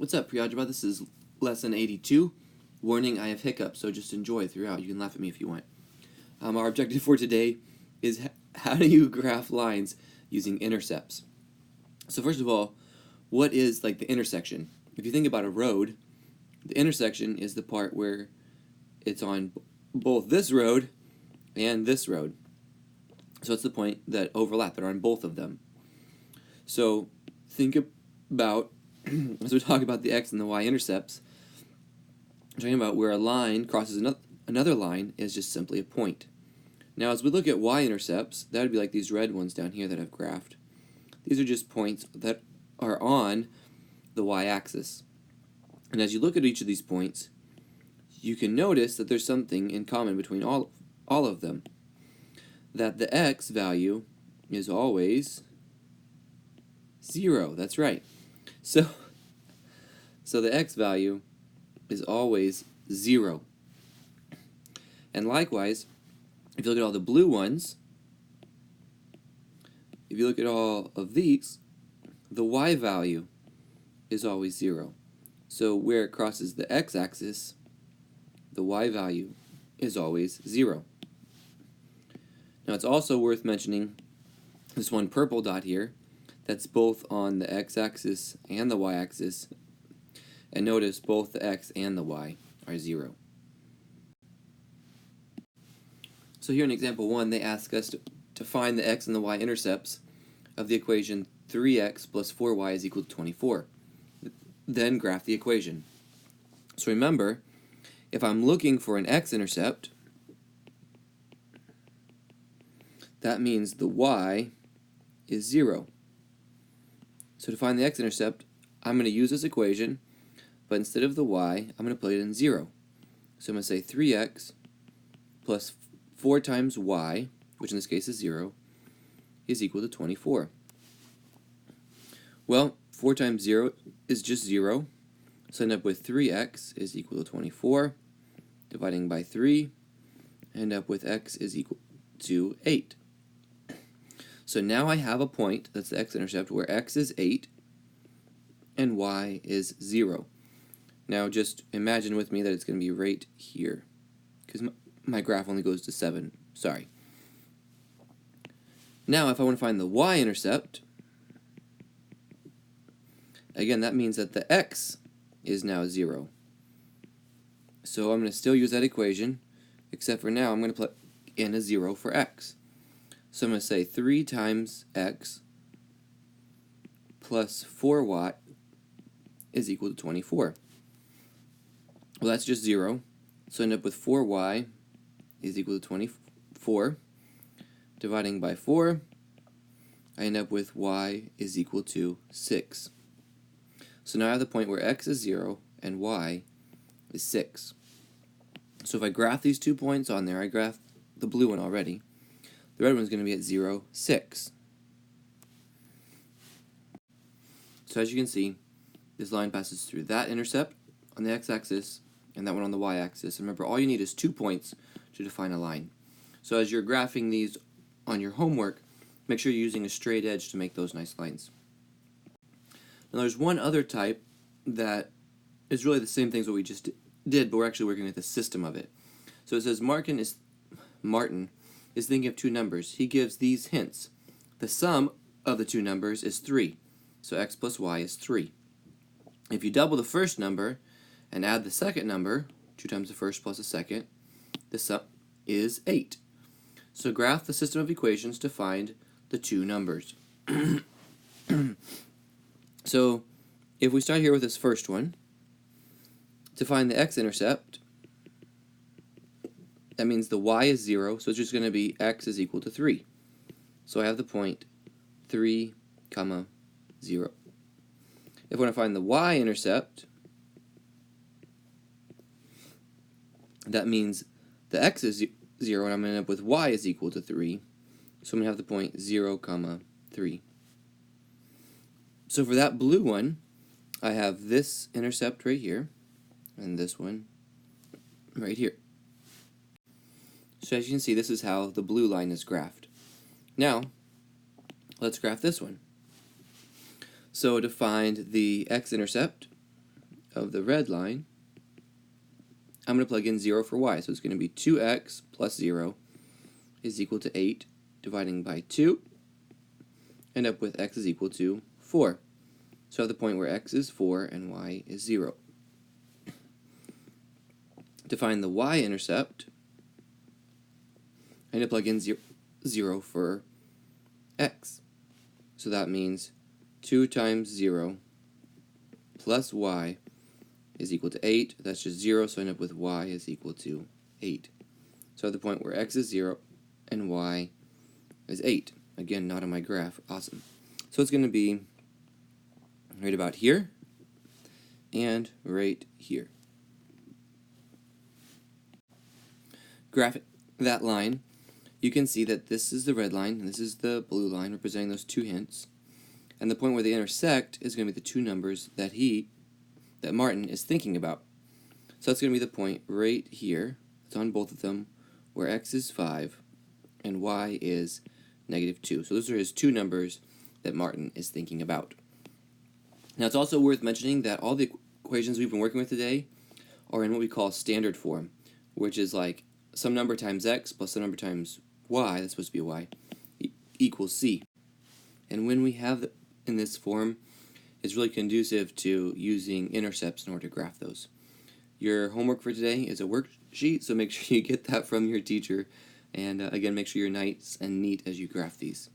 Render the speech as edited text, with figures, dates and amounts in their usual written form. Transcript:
What's up, Prealgebra? This is lesson 82. Warning, I have hiccups, so just enjoy throughout. You can laugh at me if you want. Our objective for today is how do you graph lines using intercepts? So first of all, what is like the intersection? If you think about a road, the intersection is the part where it's on both this road and this road. So it's the point that overlap, that are on both of them. So think about, as we talk about the x and the y intercepts, I'm talking about where a line crosses another line is just simply a point. Now as we look at y-intercepts, that would be like these red ones down here that I've graphed. These are just points that are on the y-axis. And as you look at each of these points, you can notice that there's something in common between all of them. That the x value is always 0. That's right. So the x value is always 0. And likewise, if you look at all the blue ones, if you look at all of these, the y value is always 0. So where it crosses the x-axis, the y value is always 0. Now it's also worth mentioning this one purple dot here that's both on the x-axis and the y-axis, and notice both the x and the y are 0. So here in example 1, they ask us to find the x and the y intercepts of the equation 3x plus 4y is equal to 24. Then graph the equation. So remember, if I'm looking for an x-intercept, that means the y is 0. So to find the x-intercept, I'm going to use this equation, but instead of the y, I'm going to put it in 0. So I'm going to say 3x plus 4 times y, which in this case is 0, is equal to 24. Well, 4 times 0 is just 0, so I end up with 3x is equal to 24, dividing by 3, I end up with x is equal to 8. So now I have a point, that's the x-intercept, where x is 8 and y is 0. Now just imagine with me that it's going to be right here, because my graph only goes to 7. Sorry. Now if I want to find the y-intercept, again that means that the x is now 0. So I'm going to still use that equation, except for now I'm going to put in a 0 for x. So I'm going to say 3 times x plus 4y is equal to 24. Well, that's just 0. So I end up with 4y is equal to 24. Dividing by 4, I end up with y is equal to 6. So now I have the point where x is 0 and y is 6. So if I graph these 2 points on there, I graphed the blue one already. The red one's going to be at 0, 6. So as you can see, this line passes through that intercept on the x-axis and that one on the y-axis. Remember, all you need is 2 points to define a line. So as you're graphing these on your homework, make sure you're using a straight edge to make those nice lines. Now there's one other type that is really the same thing as what we just did, but we're actually working with the system of it. So it says Martin is thinking of 2 numbers. He gives these hints. The sum of the 2 numbers is 3. So x plus y is 3. If you double the first number and add the second number, 2 times the first plus the second, the sum is 8. So graph the system of equations to find the 2 numbers. So if we start here with this first one, to find the x-intercept, that means the y is 0, so it's just going to be x is equal to 3. So I have the point 3, 0. If I want to find the y-intercept, that means the x is 0, and I'm going to end up with y is equal to 3. So I'm going to have the point 0, 3. So for that blue one, I have this intercept right here, and this one right here. So as you can see, this is how the blue line is graphed. Now, let's graph this one. So to find the x-intercept, of the red line, I'm going to plug in 0 for y. So it's going to be 2x plus 0 is equal to 8, dividing by 2, end up with x is equal to 4. So at the point where x is 4 and y is 0. To find the y-intercept, I'm going to plug in 0 for x. So that means 2 times 0 plus y is equal to 8. That's just 0, so I end up with y is equal to 8. So at the point where x is 0 and y is 8. Again, not on my graph. Awesome. So it's going to be right about here and right here. Graphing that line, you can see that this is the red line and this is the blue line representing those two hints. And the point where they intersect is going to be the two numbers that Martin is thinking about. So that's going to be the point right here. It's on both of them, where x is 5 and y is -2. So those are his two numbers that Martin is thinking about. Now it's also worth mentioning that all the equations we've been working with today are in what we call standard form, which is like some number times x plus some number times y, that's supposed to be a y, equals c. And when we have in this form, it's really conducive to using intercepts in order to graph those. Your homework for today is a worksheet, so make sure you get that from your teacher. And again, make sure you're nice and neat as you graph these.